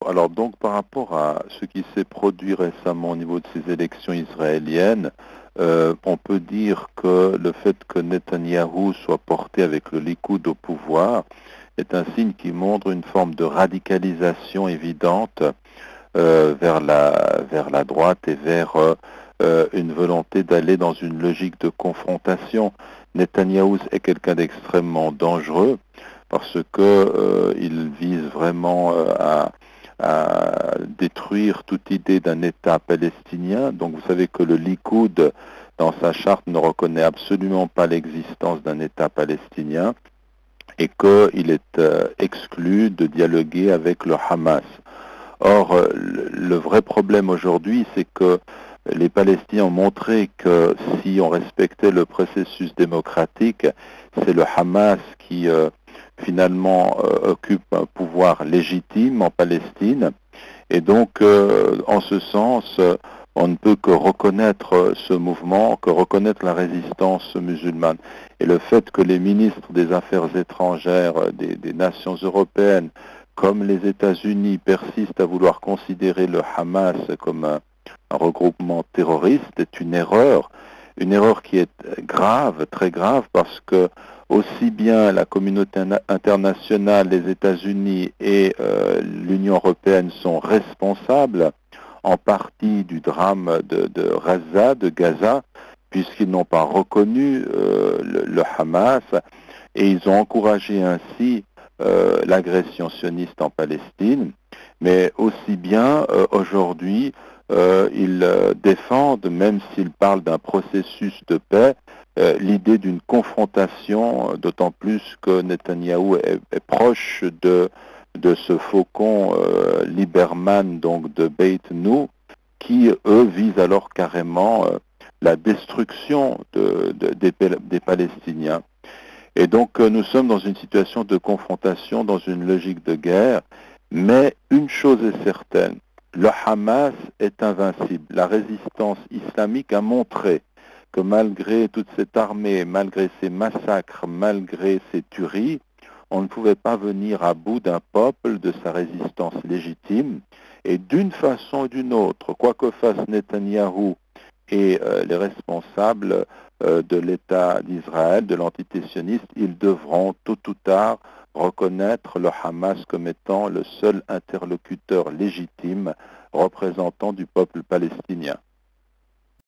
Alors donc par rapport à ce qui s'est produit récemment au niveau de ces élections israéliennes, on peut dire que le fait que Netanyahou soit porté avec le Likoud au pouvoir est un signe qui montre une forme de radicalisation évidente vers la droite et vers une volonté d'aller dans une logique de confrontation. Netanyahou est quelqu'un d'extrêmement dangereux parce que il vise vraiment à détruire toute idée d'un État palestinien. Donc vous savez que le Likoud, dans sa charte, ne reconnaît absolument pas l'existence d'un État palestinien et qu'il est exclu de dialoguer avec le Hamas. Or, le vrai problème aujourd'hui, c'est que les Palestiniens ont montré que si on respectait le processus démocratique, c'est le Hamas qui finalement occupe un pouvoir légitime en Palestine. Et donc, en ce sens, on ne peut que reconnaître ce mouvement, que reconnaître la résistance musulmane. Et le fait que les ministres des Affaires étrangères des nations européennes, comme les États-Unis, persistent à vouloir considérer le Hamas comme un regroupement terroriste est une erreur qui est grave, très grave, parce que aussi bien la communauté internationale, les États-Unis et l'Union européenne sont responsables en partie du drame de Gaza, puisqu'ils n'ont pas reconnu le Hamas et ils ont encouragé ainsi l'agression sioniste en Palestine, mais aussi bien aujourd'hui, ils défendent, même s'ils parlent d'un processus de paix, l'idée d'une confrontation, d'autant plus que Netanyahou est proche de ce faucon Lieberman, donc de Beit Nou, qui, eux, visent alors carrément la destruction des Palestiniens. Et donc, nous sommes dans une situation de confrontation, dans une logique de guerre, mais une chose est certaine, le Hamas est invincible. La résistance islamique a montré que malgré toute cette armée, malgré ces massacres, malgré ces tueries, on ne pouvait pas venir à bout d'un peuple, de sa résistance légitime. Et d'une façon ou d'une autre, quoi que fasse Netanyahou et les responsables de l'État d'Israël, de l'entité sioniste, ils devront tôt ou tard reconnaître le Hamas comme étant le seul interlocuteur légitime représentant du peuple palestinien.